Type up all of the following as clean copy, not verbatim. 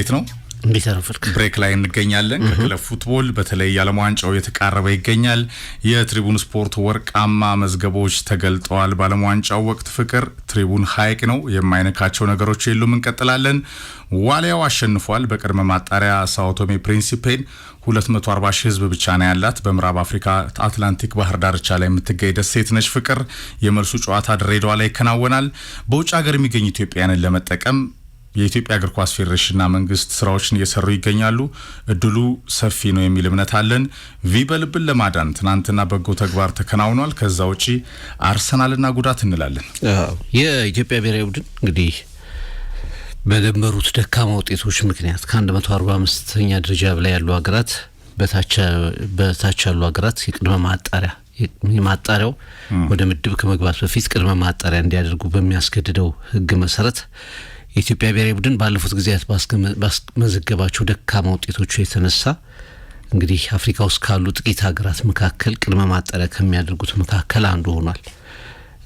እንዴት ነው? ብሬክ ላይ እንገኛለን። ከክለብ ፉትቦል በተለይ የዓለም ዋንጫው የተቃረበ ይገኛል። የትሪቡን ስፖርት ወርቃማ መዝገቦች ተገልጠዋል። በዓለም ዋንጫው ወቅት ፍቅር ትሪቡን ሀይቅ ነው፣ የማይነካቸው ነገሮች የሉም። እንቀጥላለን። ዋሊያው አሸንፏል። በቅድመ ማጣሪያ ሳኦ ቶሜ ፕሪንሲፔን 240 ሺህ ህዝብ ብቻ ነው ያላት። በምዕራብ አፍሪካ አትላንቲክ ባህር ዳርቻ ላይ የምትገኝ ደሴት ነች ፍቅር። የመልሱ ጨዋታ ድሬዳዋ ላይ ይከናወናል። በውጭ ሀገር የሚገኙ ኢትዮጵያውያንን ለመጠቀም የኢትዮጵያ እግር ኳስ ፌዴሬሽንና መንግስት ስራዎችን እየሰሩ ይገኛሉ። እድሉ ሰፊ ነው የሚል እምነት አለን። ቪበልብን ለማዳን ትናንትና በጎ ተግባር ተከናውኗል። ከዛ ውጪ አርሰናልና ጉዳት እንላለን። የኢትዮጵያ ብሔራዊ ቡድን እንግዲህ በደንበሩት ደካማ ውጤቶች ምክንያት ከ145ኛ ደረጃ ላይ ያሉ ሀገራት በታች ያሉ ሀገራት የቅድመ ማጣሪያው ወደ ምድብ ከመግባት በፊት ቅድመ ማጣሪያ እንዲያደርጉ በሚያስገድደው ህግ መሰረት የኢትዮጵያ ብሔራዊ ቡድን ባለፉት ጊዜያት ባስመዘገባቸው ደካማ ውጤቶች የተነሳ እንግዲህ አፍሪካ ውስጥ ካሉ ጥቂት ሀገራት መካከል ቅድመ ማጣሪያ ከሚያደርጉት መካከል አንዱ ሆኗል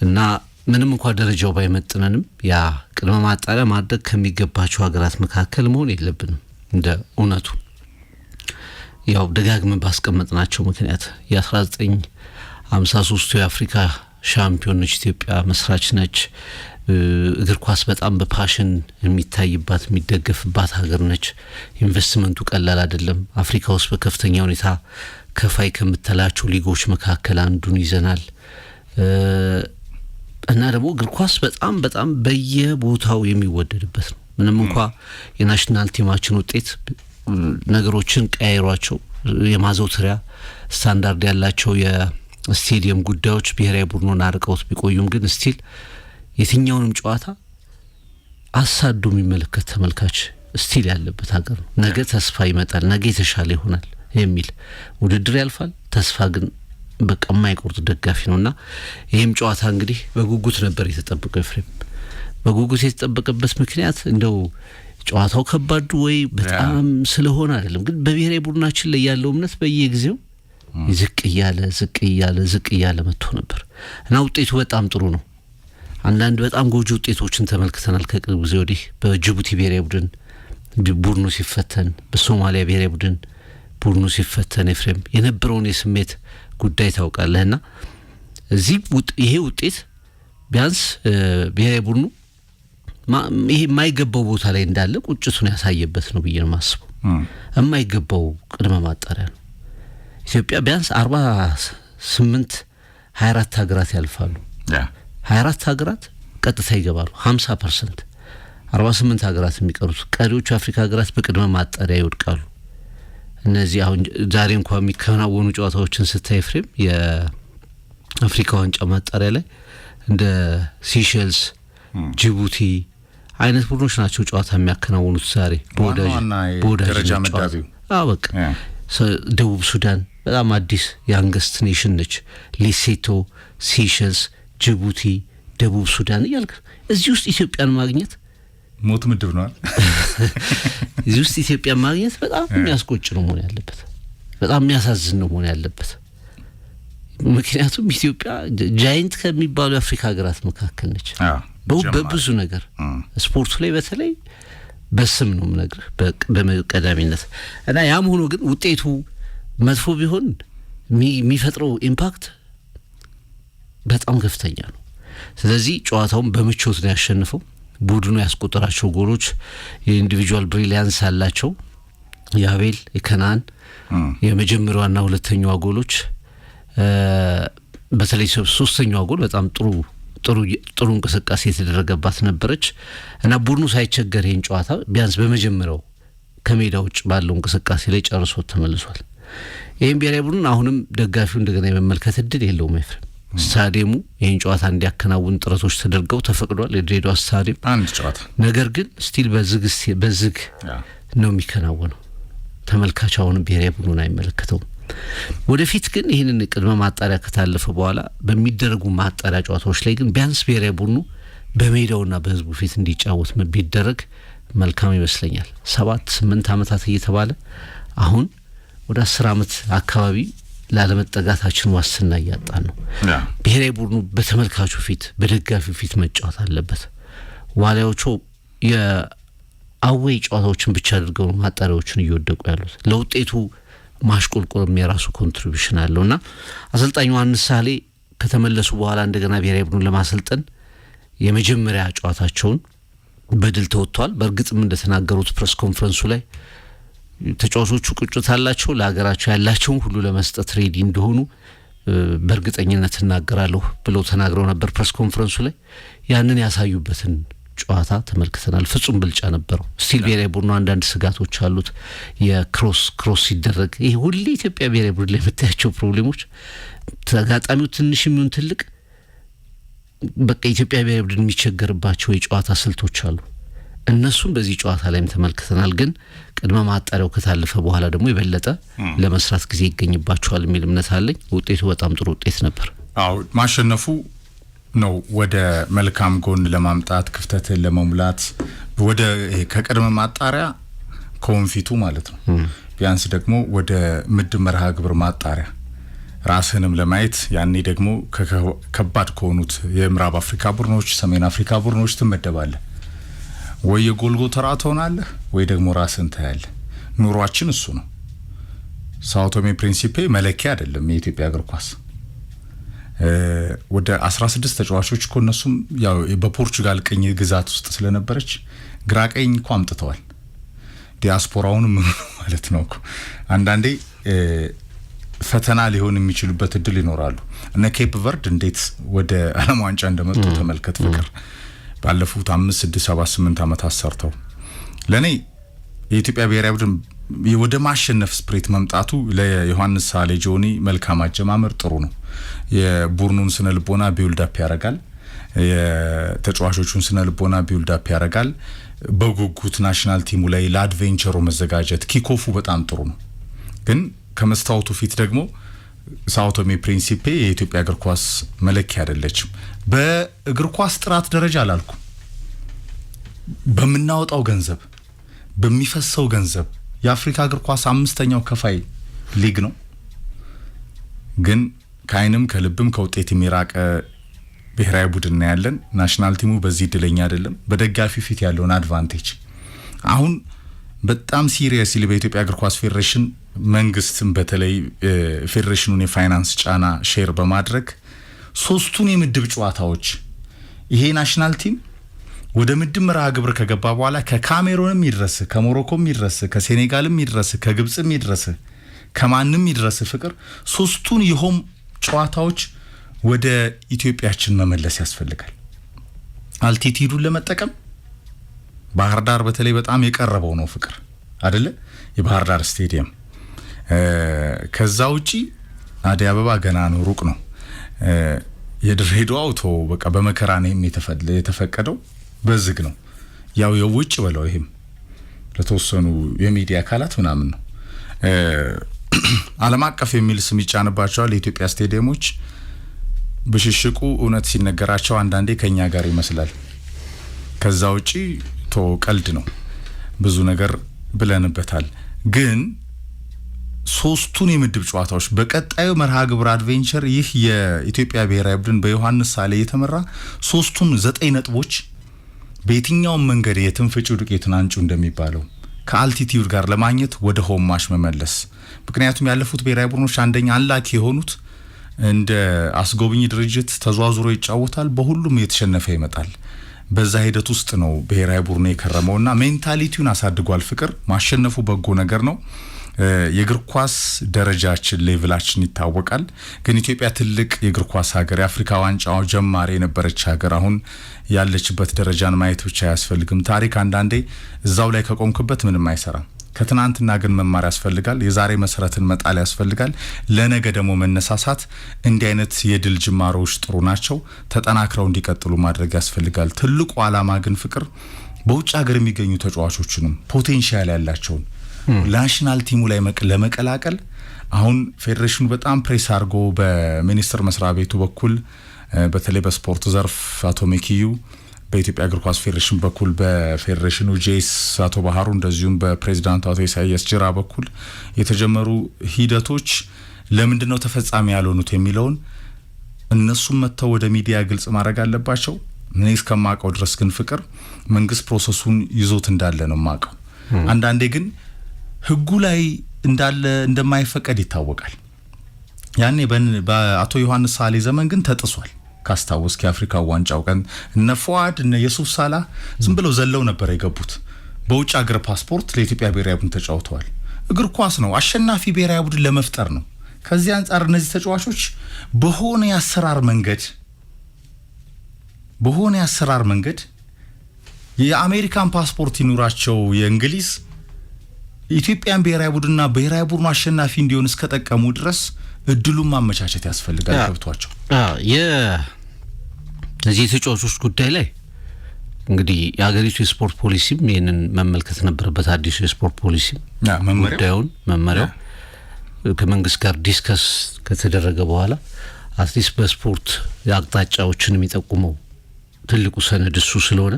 እና ምንም እንኳን ደረጃው ባይመጥነንም ያ ቅድመ ማጣሪያ ማድረግ ከሚገባቸው ሀገራት መካከል መሆን የለብንም። እንደ እውነቱ ያው ደጋግመን ባስቀመጥናቸው ምክንያት የ1953 የአፍሪካ ሻምፒዮን ነች ኢትዮጵያ፣ መስራች ነች። እግር ኳስ በጣም በፓሽን የሚታይባት የሚደገፍባት ሀገር ነች። ኢንቨስትመንቱ ቀላል አይደለም። አፍሪካ ውስጥ በከፍተኛ ሁኔታ ከፋይ ከምትላቸው ሊጎች መካከል አንዱን ይዘናል እና ደግሞ እግር ኳስ በጣም በየቦታው የሚወደድበት ነው። ምንም እንኳ የናሽናል ቲማችን ውጤት ነገሮችን ቀያይሯቸው የማዘውተሪያ ስታንዳርድ ያላቸው የስቴዲየም ጉዳዮች ብሔራዊ ቡድኑን አርቀውት ቢቆዩም ግን ስቲል የትኛውንም ጨዋታ አሳዶ የሚመለከት ተመልካች ስቲል ያለበት ሀገር ነው። ነገ ተስፋ ይመጣል፣ ነገ የተሻለ ይሆናል የሚል ውድድር ያልፋል። ተስፋ ግን በቃ የማይቆርጥ ደጋፊ ነውና ይሄም ጨዋታ እንግዲህ በጉጉት ነበር የተጠበቀው። ኤፍሬም በጉጉት የተጠበቀበት ምክንያት እንደው ጨዋታው ከባዱ ወይ በጣም ስለሆነ አይደለም፣ ግን በብሔራዊ ቡድናችን ላይ ያለው እምነት በየጊዜው ዝቅ እያለ መጥቶ ነበር እና ውጤቱ በጣም ጥሩ ነው። አንዳንድ በጣም ጎጂ ውጤቶችን ተመልክተናል ከቅርብ ጊዜ ወዲህ። በጅቡቲ ብሔራዊ ቡድን ቡድኑ ሲፈተን፣ በሶማሊያ ብሔራዊ ቡድን ቡድኑ ሲፈተን ኤፍሬም የነበረውን የስሜት ጉዳይ ታውቃለህና ይሄ ውጤት ቢያንስ ብሔራዊ ቡድኑ ይሄ የማይገባው ቦታ ላይ እንዳለ ቁጭቱን ያሳየበት ነው ብዬ ነው የማስበው። የማይገባው ቅድመ ማጣሪያ ነው። ኢትዮጵያ ቢያንስ 24 ሀገራት ያልፋሉ። 24 ሀገራት ቀጥታ ይገባሉ 50%። 48 ሀገራት የሚቀሩት ቀሪዎቹ አፍሪካ ሀገራት በቅድመ ማጣሪያ ይወድቃሉ። እነዚህ አሁን ዛሬ እንኳን የሚከናወኑ ጨዋታዎችን ስታይ ፍሬም የአፍሪካ ዋንጫ ማጣሪያ ላይ እንደ ሲሸልስ፣ ጅቡቲ አይነት ቡድኖች ናቸው ጨዋታ የሚያከናውኑት ዛሬ በወዳጅ ደረጃ መዳቢው። በቃ ደቡብ ሱዳን በጣም አዲስ ያንገስት ኔሽን ነች። ሌሴቶ፣ ሲሸልስ፣ ጅቡቲ፣ ደቡብ ሱዳን እያልክ እዚህ ውስጥ ኢትዮጵያን ማግኘት ሞት ምድብ ነው። እዚህ ውስጥ ኢትዮጵያን ማግኘት በጣም የሚያስቆጭ ነው መሆን ያለበት፣ በጣም የሚያሳዝን ነው መሆን ያለበት። ምክንያቱም ኢትዮጵያ ጃይንት ከሚባሉ የአፍሪካ ሀገራት መካከል ነች በብዙ ነገር። ስፖርቱ ላይ በተለይ በስም ነው የምነግርህ በቀዳሚነት እና ያም ሆኖ ግን ውጤቱ መጥፎ ቢሆን የሚፈጥረው ኢምፓክት በጣም ከፍተኛ ነው። ስለዚህ ጨዋታውን በምቾት ነው ያሸነፈው። ቡድኑ ያስቆጠራቸው ጎሎች የኢንዲቪጁዋል ብሪሊያንስ አላቸው። የአቤል የከናን የመጀመሪያውና ሁለተኛዋ ጎሎች በተለይ ሶስተኛዋ ጎል በጣም ጥሩ እንቅስቃሴ የተደረገባት ነበረች እና ቡድኑ ሳይቸገር ይህን ጨዋታ ቢያንስ በመጀመሪያው ከሜዳ ውጭ ባለው እንቅስቃሴ ላይ ጨርሶ ተመልሷል። ይህም ብሔራዊ ቡድን አሁንም ደጋፊው እንደገና የመመልከት እድል የለውም። ኤፍሬም ስታዲየሙ ይህን ጨዋታ እንዲያከናውን ጥረቶች ተደርገው ተፈቅዷል፣ የድሬዳዋ ስታዲየም አንድ ጨዋታ። ነገር ግን ስቲል በዝግ ነው የሚከናወነው። ተመልካች አሁንም ብሔራዊ ቡድኑን አይመለከተውም። ወደፊት ግን ይህንን ቅድመ ማጣሪያ ከታለፈ በኋላ በሚደረጉ ማጣሪያ ጨዋታዎች ላይ ግን ቢያንስ ብሔራዊ ቡድኑ በሜዳውና በህዝቡ ፊት እንዲጫወት ቢደረግ መልካም ይመስለኛል። 7-8 ዓመታት እየተባለ አሁን ወደ 10 ዓመት አካባቢ ላለመጠጋታችን ዋስትና እያጣን ነው። ብሔራዊ ቡድኑ በተመልካቹ ፊት በደጋፊው ፊት መጫወት አለበት። ዋሊያዎቹ አዌይ ጨዋታዎችን ብቻ አድርገው ማጣሪያዎችን እየወደቁ ያሉት ለውጤቱ ማሽቆልቆልም የራሱ ኮንትሪቢዩሽን አለውና አሰልጣኝ ዮሐንስ ሳሌ ከተመለሱ በኋላ እንደገና ብሔራዊ ቡድኑን ለማሰልጠን የመጀመሪያ ጨዋታቸውን በድል ተወጥቷል። በእርግጥም እንደተናገሩት ፕሬስ ኮንፈረንሱ ላይ ተጫዋቾቹ ቁጭት አላቸው፣ ለሀገራቸው ያላቸውን ሁሉ ለመስጠት ሬዲ እንደሆኑ በእርግጠኝነት እናገራለሁ ብለው ተናግረው ነበር ፕሬስ ኮንፈረንሱ ላይ። ያንን ያሳዩበትን ጨዋታ ተመልክተናል። ፍጹም ብልጫ ነበረው። ስቲል ብሔራዊ ቡድኑ አንዳንድ ስጋቶች አሉት። የክሮስ ሲደረግ ይሄ ሁሌ ኢትዮጵያ ብሔራዊ ቡድን ላይ የምታያቸው ፕሮብሌሞች ተጋጣሚው ትንሽ የሚሆን ትልቅ በቃ ኢትዮጵያ ብሔራዊ ቡድን የሚቸገርባቸው የጨዋታ ስልቶች አሉ። እነሱም በዚህ ጨዋታ ላይም ተመልክተናል። ግን ቅድመ ማጣሪያው ከታለፈ በኋላ ደግሞ የበለጠ ለመስራት ጊዜ ይገኝባቸዋል የሚል እምነት አለኝ። ውጤቱ በጣም ጥሩ ውጤት ነበር። አዎ ማሸነፉ ነው ወደ መልካም ጎን ለማምጣት ክፍተትን ለመሙላት ወደ ከቅድመ ማጣሪያ ኮንፊቱ ማለት ነው ቢያንስ ደግሞ ወደ ምድብ መርሃ ግብር ማጣሪያ ራስህንም ለማየት ያኔ ደግሞ ከባድ ከሆኑት የምዕራብ አፍሪካ ቡድኖች ሰሜን አፍሪካ ቡድኖች ትመደባለህ። ወይ የጎልጎታ ትሆናለህ ወይ ደግሞ ራስህን ታያለህ። ኑሯችን እሱ ነው። ሳኦ ቶሜ ፕሪንሲፔ መለኪያ አይደለም የኢትዮጵያ እግር ኳስ። ወደ 16 ተጫዋቾች እኮ እነሱም ያው በፖርቹጋል ቅኝ ግዛት ውስጥ ስለነበረች ግራ ቀኝ እኮ አምጥተዋል። ዲያስፖራውንም ማለት ነው እኮ አንዳንዴ ፈተና ሊሆን የሚችሉበት እድል ይኖራሉ። እነ ኬፕ ቨርድ እንዴት ወደ ዓለም ዋንጫ እንደመጡ ተመልከት። ፍቅር ባለፉት 5 6 7 8 ዓመታት ሰርተው ለኔ የኢትዮጵያ ብሔራዊ ቡድን ወደ ማሸነፍ ስፕሪት መምጣቱ ለዮሐንስ ሳሌ ጆኒ መልካም አጀማመር ጥሩ ነው። የቡድኑን ስነ ልቦና ቢልድ አፕ ያረጋል። የተጫዋቾቹን ስነ ልቦና ቢልድ አፕ ያረጋል። በጉጉት ናሽናል ቲሙ ላይ ለአድቬንቸሩ መዘጋጀት ኪኮፉ በጣም ጥሩ ነው። ግን ከመስታወቱ ፊት ደግሞ ሳኦ ቶሜ ፕሪንሲፔ የኢትዮጵያ እግር ኳስ መለኪያ አይደለችም። በእግር ኳስ ጥራት ደረጃ አላልኩም። በመናወጣው ገንዘብ በሚፈሰው ገንዘብ የአፍሪካ እግር ኳስ 5ኛው ከፋይ ሊግ ነው። ግን ከአይንም ከልብም ከውጤት የሚራቀ ብሔራዊ ቡድን ያለን ናሽናል ቲሙ በዚህ እድለኛ አይደለም። በደጋፊ ፊት ያለውን አድቫንቴጅ አሁን በጣም ሲሪየስሊ በኢትዮጵያ እግር ኳስ ፌዴሬሽን መንግስትም በተለይ ፌዴሬሽኑን የፋይናንስ ጫና ሼር በማድረግ 3ቱን የምድብ ጨዋታዎች ይሄ ናሽናል ቲም ወደ ምድብ መርሃ ግብር ከገባ በኋላ ከካሜሩንም ይድረስ ከሞሮኮም ይድረስ ከሴኔጋልም ይድረስ ከግብጽም ይድረስ ከማንም ይድረስ ፍቅር 3ቱን የሆም ጨዋታዎች ወደ ኢትዮጵያችን መመለስ ያስፈልጋል። አልቲቲዩዱን ለመጠቀም ባህር ዳር በተለይ በጣም የቀረበው ነው ፍቅር አይደለ? የባህር ዳር ስቴዲየም ከዛ ውጪ አዲስ አበባ ገና ነው፣ ሩቅ ነው። የድሬዳዋው አውቶ በቃ በመከራ ነው የተፈቀደው፣ በዝግ ነው። ያው የውጭ በለው ይሄም ለተወሰኑ የሚዲያ አካላት ምናምን ነው። ዓለም አቀፍ የሚል ስም ይጫንባቸዋል የኢትዮጵያ ስቴዲየሞች። በሽሽቁ እውነት ሲነገራቸው አንዳንዴ ከኛ ጋር ይመስላል። ከዛ ውጪ ቀልድ ነው። ብዙ ነገር ብለንበታል። ግን 3ቱን የምድብ ጨዋታዎች በቀጣዩ መርሃ ግብር አድቬንቸር ይህ የኢትዮጵያ ብሔራዊ ቡድን በዮሐንስ ሳሌ የተመራ 3ቱን 9 ነጥቦች በየትኛውም መንገድ የትንፍጩ ዱቄትን አንጩ እንደሚባለው ከአልቲቲዩድ ጋር ለማግኘት ወደ ሆማሽ መመለስ። ምክንያቱም ያለፉት ብሔራዊ ቡድኖች አንደኛ አንላኪ የሆኑት እንደ አስጎብኝ ድርጅት ተዟዙሮ ይጫወታል፣ በሁሉም የተሸነፈ ይመጣል። በዛ ሂደት ውስጥ ነው ብሔራዊ ቡድኑ የከረመውና ሜንታሊቲውን አሳድጓል። ፍቅር ማሸነፉ በጎ ነገር ነው። የእግር ኳስ ደረጃችን ሌቭላችን ይታወቃል። ግን ኢትዮጵያ ትልቅ የእግር ኳስ ሀገር የአፍሪካ ዋንጫው ጀማሪ የነበረች ሀገር አሁን ያለችበት ደረጃን ማየት ብቻ አያስፈልግም። ታሪክ አንዳንዴ እዛው ላይ ከቆምክበት ምንም አይሰራም። ከትናንትና ግን መማር ያስፈልጋል። የዛሬ መሰረትን መጣል ያስፈልጋል። ለነገ ደግሞ መነሳሳት። እንዲህ አይነት የድል ጅማሮች ጥሩ ናቸው፣ ተጠናክረው እንዲቀጥሉ ማድረግ ያስፈልጋል። ትልቁ ዓላማ ግን ፍቅር በውጭ ሀገር የሚገኙ ተጫዋቾችንም ፖቴንሻል ያላቸውን ናሽናል ቲሙ ላይ ለመቀላቀል አሁን ፌዴሬሽኑ በጣም ፕሬስ አድርጎ በሚኒስትር መስሪያ ቤቱ በኩል በተለይ በስፖርት ዘርፍ አቶ መኪዩ በኢትዮጵያ እግር ኳስ ፌዴሬሽን በኩል በፌዴሬሽኑ ጄስ አቶ ባህሩ እንደዚሁም በፕሬዝዳንቱ አቶ ኢሳያስ ጅራ በኩል የተጀመሩ ሂደቶች ለምንድነው ተፈጻሚ ያልሆኑት የሚለውን እነሱም መተው ወደ ሚዲያ ግልጽ ማድረግ አለባቸው። እኔ እስከማውቀው ድረስ ግን ፍቅር መንግስት ፕሮሰሱን ይዞት እንዳለ ነው የማውቀው። አንዳንዴ ግን ህጉ ላይ እንዳለ እንደማይፈቀድ ይታወቃል። ያኔ በአቶ ዮሐንስ ሳሌ ዘመን ግን ተጥሷል። ካስታወስክ የአፍሪካ ዋንጫው ቀን እነ ፉአድ እነ የሱፍ ሳላ ዝም ብለው ዘለው ነበር የገቡት። በውጭ ሀገር ፓስፖርት ለኢትዮጵያ ብሔራዊ ቡድን ተጫውተዋል። እግር ኳስ ነው፣ አሸናፊ ብሔራዊ ቡድን ለመፍጠር ነው። ከዚህ አንፃር እነዚህ ተጫዋቾች በሆነ የአሰራር መንገድ የአሜሪካን ፓስፖርት ይኑራቸው የእንግሊዝ ኢትዮጵያን ብሔራዊ ቡድንና ብሔራዊ ቡድኑ አሸናፊ እንዲሆን እስከጠቀሙ ድረስ እድሉን ማመቻቸት ያስፈልጋል። ገብቷቸው እዚህ ተጫዋቾች ጉዳይ ላይ እንግዲህ የሀገሪቱ የስፖርት ፖሊሲም ይሄንን መመልከት ነበረበት። አዲሱ የስፖርት ፖሊሲም መመሪያው ከመንግስት ጋር ዲስከስ ከተደረገ በኋላ አትሊስት በስፖርት አቅጣጫዎችን የሚጠቁመው ትልቁ ሰነድ እሱ ስለሆነ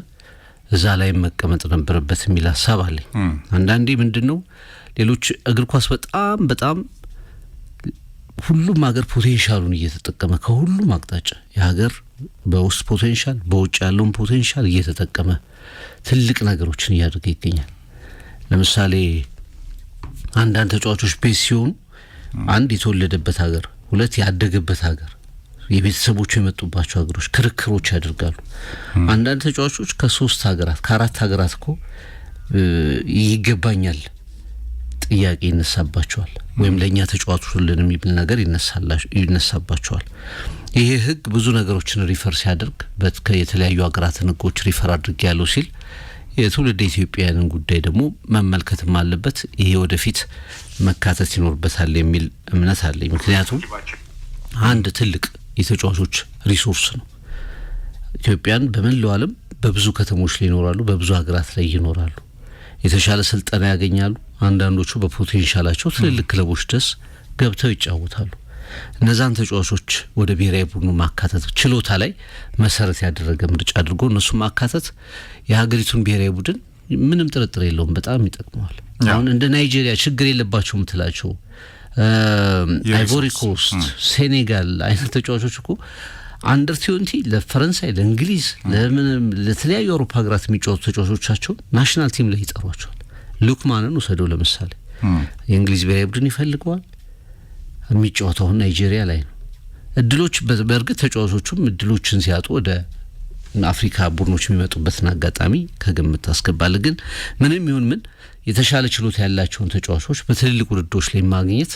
እዛ ላይ መቀመጥ ነበረበት የሚል ሐሳብ አለኝ። አንዳንዴ ምንድነው ሌሎች እግር ኳስ በጣም ሁሉም ሀገር ፖቴንሻሉን እየተጠቀመ ከሁሉም አቅጣጫ የሀገር በውስጥ ፖቴንሻል በውጭ ያለውን ፖቴንሻል እየተጠቀመ ትልቅ ነገሮችን እያደረገ ይገኛል። ለምሳሌ አንዳንድ ተጫዋቾች ቤት ሲሆኑ አንድ የተወለደበት ሀገር፣ ሁለት ያደገበት ሀገር፣ የቤተሰቦቹ የመጡባቸው ሀገሮች ክርክሮች ያደርጋሉ። አንዳንድ ተጫዋቾች ከ3 ሀገራት ከ4 ሀገራት እኮ ይገባኛል ጥያቄ ይነሳባቸዋል ወይም ለኛ ተጫዋቾችን የሚብል ነገር ይነሳባቸዋል። ይሄ ህግ ብዙ ነገሮችን ሪፈር ሲያደርግ የተለያዩ ሀገራትን ህጎች ሪፈር አድርጌያለሁ ሲል የትውልድ ኢትዮጵያውያንን ጉዳይ ደግሞ መመልከትም አለበት። ይሄ ወደፊት መካተት ይኖርበታል የሚል እምነት አለኝ። ምክንያቱም አንድ ትልቅ የተጫዋቾች ሪሶርስ ነው። ኢትዮጵያን በመላው ዓለም በብዙ ከተሞች ላይ ይኖራሉ፣ በብዙ ሀገራት ላይ ይኖራሉ፣ የተሻለ ስልጠና ያገኛሉ። አንዳንዶቹ በፖቴንሻላቸው ትልልቅ ክለቦች ድረስ ገብተው ይጫወታሉ። እነዛን ተጫዋቾች ወደ ብሔራዊ ቡድኑ ማካተት ችሎታ ላይ መሰረት ያደረገ ምርጫ አድርጎ እነሱ ማካተት የሀገሪቱን ብሔራዊ ቡድን ምንም ጥርጥር የለውም በጣም ይጠቅመዋል። አሁን እንደ ናይጄሪያ ችግር የለባቸው ምትላቸው አይቮሪ ኮስት፣ ሴኔጋል አይነት ተጫዋቾች እኮ አንደር 20 ለፈረንሳይ፣ ለእንግሊዝ፣ ለተለያዩ አውሮፓ ሀገራት የሚጫወቱ ተጫዋቾቻቸው ናሽናል ቲም ላይ ይጠሯቸዋል። ሉክማንን ወሰደው ለምሳሌ የእንግሊዝ ብሔራዊ ቡድን ይፈልገዋል። የሚጫወተው ናይጄሪያ ላይ ነው። እድሎች በእርግጥ ተጫዋቾቹም እድሎችን ሲያጡ ወደ አፍሪካ ቡድኖች የሚመጡበትን አጋጣሚ ከግምት አስገባለ። ግን ምንም ይሁን ምን የተሻለ ችሎታ ያላቸውን ተጫዋቾች በትልልቅ ውድድሮች ላይ ማግኘት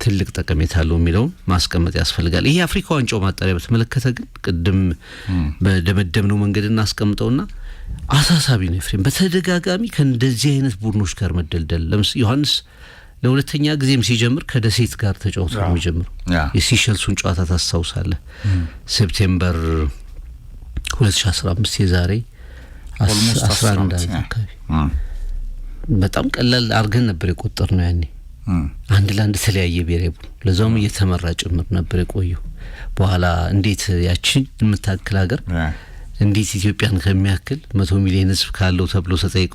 ትልቅ ጠቀሜታ አለው የሚለውን ማስቀመጥ ያስፈልጋል። ይሄ አፍሪካ ዋንጫው ማጣሪያ በተመለከተ ግን ቅድም በደመደምነው መንገድ እናስቀምጠውና አሳሳቢ ነው ኤፍሬም። በተደጋጋሚ ከእንደዚህ አይነት ቡድኖች ጋር መደልደል ለምሳሌ ዮሐንስ ለሁለተኛ ጊዜም ሲጀምር ከደሴት ጋር ተጫውቶ ነው የሚጀምረው። የሲሸልሱን ጨዋታ ታስታውሳለህ? ሴፕቴምበር 2015 የዛሬ 11 አካባቢ በጣም ቀላል አርገን ነበር የቆጠር ነው ያኔ 1-1 ተለያየ ብሔራዊ ቡድን ለዛውም እየተመራ ጭምር ነበር የቆየው። በኋላ እንዴት ያቺን የምታክል ሀገር እንዴት ኢትዮጵያን ከሚያክል 100 ሚሊዮን ህዝብ ካለው ተብሎ ተጠይቆ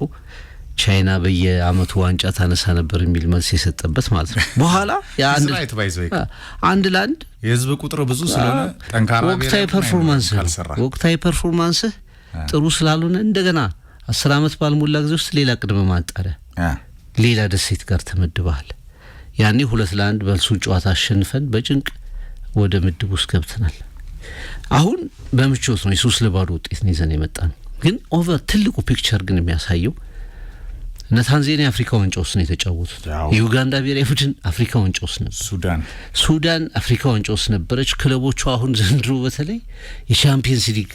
ቻይና በየአመቱ ዋንጫ ታነሳ ነበር የሚል መልስ የሰጠበት ማለት ነው። በኋላ ያ 1-1 የህዝብ ቁጥር ብዙ ስለሆነ ጠንካራ ወቅታዊ ፐርፎርማንስ ጥሩ ስላልሆነ እንደገና 10 አመት ባልሞላ ጊዜ ውስጥ ሌላ ቅድመ ማጣሪያ ሌላ ደሴት ጋር ተመድበዋል። ያኔ 2-1 በልሱን ጨዋታ አሸንፈን በጭንቅ ወደ ምድብ ውስጥ ገብተናል። አሁን በምቾት ነው የ3-0 ውጤት ነው ይዘን የመጣነው። ግን ኦቨር ትልቁ ፒክቸር ግን የሚያሳየው ታንዛኒያ አፍሪካ ዋንጫ ውስጥ ነው የተጫወቱት። ዩጋንዳ ብሔራዊ ቡድን አፍሪካ ዋንጫ ውስጥ ነበር። ሱዳን አፍሪካ ዋንጫ ውስጥ ነበረች። ክለቦቹ አሁን ዘንድሮ በተለይ የቻምፒየንስ ሊግ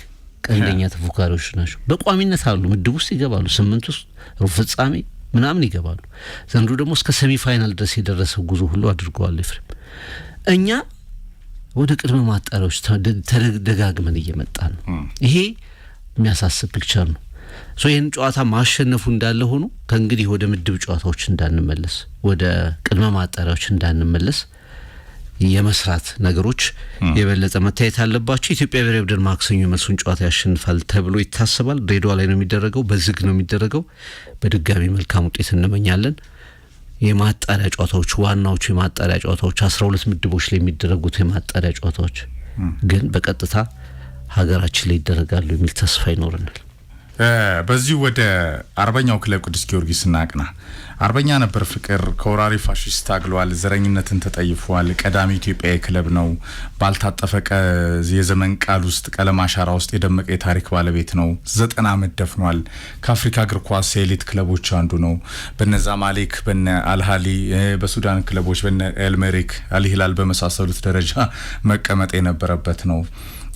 ቀንደኛ ተፎካሪዎች ናቸው። በቋሚነት አሉ፣ ምድብ ውስጥ ይገባሉ፣ 8 ውስጥ ሩብ ፍጻሜ ምናምን ይገባሉ። ዘንድሮ ደግሞ እስከ ሴሚ ፋይናል ድረስ የደረሰው ጉዞ ሁሉ አድርገዋል ኤፍሬም። እኛ ወደ ቅድመ ማጣሪያዎች ተደጋግመን እየመጣን ነው። ይሄ የሚያሳስብ ፒክቸር ነው። ይህን ጨዋታ ማሸነፉ እንዳለ ሆኖ ከእንግዲህ ወደ ምድብ ጨዋታዎች እንዳንመለስ፣ ወደ ቅድመ ማጣሪያዎች እንዳንመለስ የመስራት ነገሮች የበለጠ መታየት አለባቸው። ኢትዮጵያ ብሔራዊ ቡድን ማክሰኞ መልሱን ጨዋታ ያሸንፋል ተብሎ ይታሰባል። ድሬዳዋ ላይ ነው የሚደረገው፣ በዝግ ነው የሚደረገው። በድጋሚ መልካም ውጤት እንመኛለን። የማጣሪያ ጨዋታዎች ዋናዎቹ የማጣሪያ ጨዋታዎች 12 ምድቦች ላይ የሚደረጉት የማጣሪያ ጨዋታዎች ግን በቀጥታ ሀገራችን ላይ ይደረጋሉ የሚል ተስፋ ይኖረናል። በዚህ ወደ አርበኛው ክለብ ቅዱስ ጊዮርጊስ እናቅና። አርበኛ ነበር ፍቅር ከወራሪ ፋሽስት ታግሏል፣ ዘረኝነትን ተጠይፏል። ቀዳሚ ኢትዮጵያዊ ክለብ ነው። ባልታጠፈ የዘመን ቃል ውስጥ ቀለም አሻራ ውስጥ የደመቀ የታሪክ ባለቤት ነው። 90 ዓመት ደፍኗል። ከአፍሪካ እግር ኳስ የኤሊት ክለቦች አንዱ ነው። በነ ዛማሌክ፣ በነ አልሃሊ፣ በሱዳን ክለቦች በነ ኤልሜሪክ፣ አልሂላል በመሳሰሉት ደረጃ መቀመጥ የነበረበት ነው።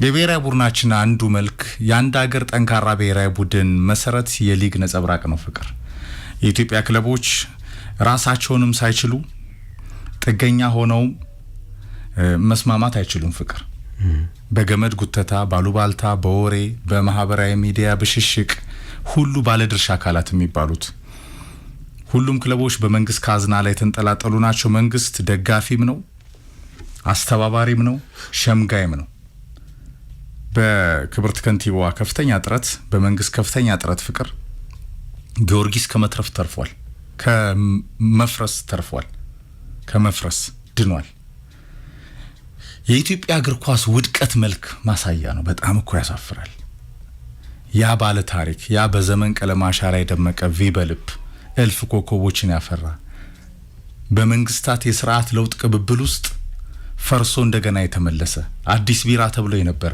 የብሔራዊ ቡድናችን አንዱ መልክ የአንድ ሀገር ጠንካራ ብሔራዊ ቡድን መሰረት የሊግ ነጸብራቅ ነው ፍቅር። የኢትዮጵያ ክለቦች ራሳቸውንም ሳይችሉ ጥገኛ ሆነው መስማማት አይችሉም ፍቅር። በገመድ ጉተታ፣ ባሉባልታ፣ በወሬ፣ በማህበራዊ ሚዲያ ብሽሽቅ ሁሉ ባለድርሻ አካላት የሚባሉት ሁሉም ክለቦች በመንግስት ካዝና ላይ ተንጠላጠሉ ናቸው። መንግስት ደጋፊም ነው፣ አስተባባሪም ነው፣ ሸምጋይም ነው። በክብርት ከንቲባዋ ከፍተኛ ጥረት፣ በመንግስት ከፍተኛ ጥረት ፍቅር ጊዮርጊስ ከመትረፍ ተርፏል፣ ከመፍረስ ተርፏል፣ ከመፍረስ ድኗል። የኢትዮጵያ እግር ኳስ ውድቀት መልክ ማሳያ ነው። በጣም እኮ ያሳፍራል። ያ ባለ ታሪክ፣ ያ በዘመን ቀለም አሻራ የደመቀ ቪበልብ እልፍ ኮከቦችን ያፈራ በመንግስታት የስርዓት ለውጥ ቅብብል ውስጥ ፈርሶ እንደገና የተመለሰ አዲስ ቢራ ተብሎ የነበረ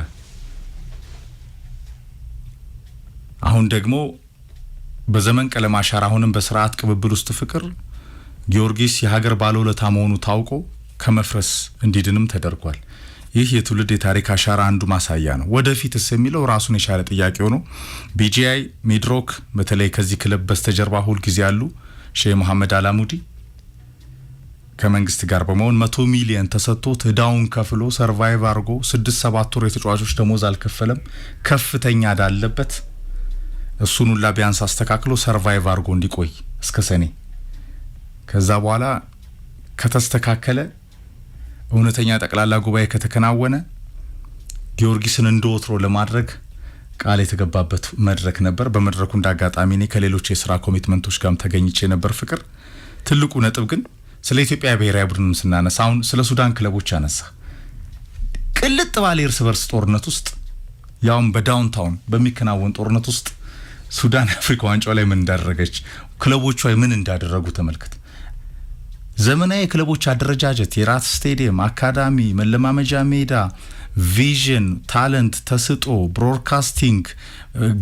አሁን ደግሞ በዘመን ቀለም አሻራ አሁንም በስርዓት ቅብብል ውስጥ ፍቅር ጊዮርጊስ የሀገር ባለውለታ መሆኑ ታውቆ ከመፍረስ እንዲድንም ተደርጓል። ይህ የትውልድ የታሪክ አሻራ አንዱ ማሳያ ነው። ወደፊትስ የሚለው ራሱን የቻለ ጥያቄ ሆኖ ቢጂአይ፣ ሚድሮክ በተለይ ከዚህ ክለብ በስተጀርባ ሁል ጊዜ ያሉ ሼህ መሐመድ አላሙዲ ከመንግስት ጋር በመሆን 100 ሚሊዮን ተሰጥቶት እዳውን ከፍሎ ሰርቫይቭ አድርጎ 6-7 ወር የተጫዋቾች ደሞዝ አልከፈለም። ከፍተኛ ዳለበት እሱን ሁላ ቢያንስ አስተካክሎ ሰርቫይቭ አድርጎ እንዲቆይ እስከ ሰኔ ከዛ በኋላ ከተስተካከለ እውነተኛ ጠቅላላ ጉባኤ ከተከናወነ ጊዮርጊስን እንደወትሮ ለማድረግ ቃል የተገባበት መድረክ ነበር። በመድረኩ እንዳጋጣሚ እኔ ከሌሎች የስራ ኮሚትመንቶች ጋርም ተገኝቼ ነበር ፍቅር። ትልቁ ነጥብ ግን ስለ ኢትዮጵያ ብሔራዊ ቡድንም ስናነሳ አሁን ስለ ሱዳን ክለቦች አነሳ። ቅልጥ ባለ እርስ በርስ ጦርነት ውስጥ ያውም በዳውንታውን በሚከናወን ጦርነት ውስጥ ሱዳን አፍሪካ ዋንጫው ላይ ምን እንዳደረገች ክለቦቿ ምን እንዳደረጉ ተመልከት። ዘመናዊ ክለቦች አደረጃጀት፣ የራት ስቴዲየም፣ አካዳሚ፣ መለማመጃ ሜዳ፣ ቪዥን፣ ታለንት፣ ተስጦ፣ ብሮድካስቲንግ፣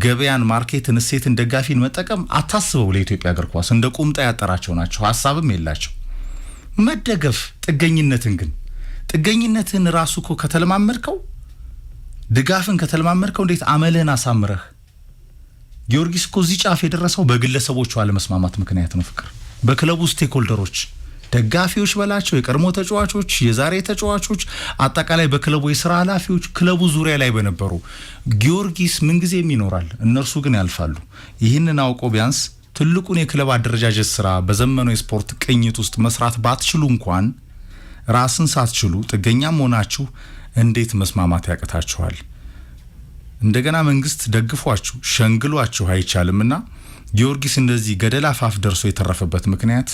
ገበያን፣ ማርኬትን፣ እሴትን፣ ደጋፊን መጠቀም አታስበው ለኢትዮጵያ እግር ኳስ እንደ ቁምጣ ያጠራቸው ናቸው። ሀሳብም የላቸው። መደገፍ ጥገኝነትን ራሱ እኮ ከተለማመድከው ድጋፍን ከተለማመድከው እንዴት አመልህን አሳምረህ ጊዮርጊስ እኮ እዚህ ጫፍ የደረሰው በግለሰቦቹ አለመስማማት ምክንያት ነው ፍቅር። በክለቡ ስቴክሆልደሮች ደጋፊዎች በላቸው፣ የቀድሞ ተጫዋቾች፣ የዛሬ ተጫዋቾች፣ አጠቃላይ በክለቡ የስራ ኃላፊዎች ክለቡ ዙሪያ ላይ በነበሩ ጊዮርጊስ ምንጊዜም ይኖራል፣ እነርሱ ግን ያልፋሉ። ይህንን አውቆ ቢያንስ ትልቁን የክለብ አደረጃጀት ስራ በዘመኑ የስፖርት ቅኝት ውስጥ መስራት ባትችሉ እንኳን ራስን ሳትችሉ ጥገኛም ሆናችሁ እንዴት መስማማት ያቅታችኋል? እንደገና መንግስት ደግፏችሁ ሸንግሏችሁ አይቻልምና ጊዮርጊስ እንደዚህ ገደል አፋፍ ደርሶ የተረፈበት ምክንያት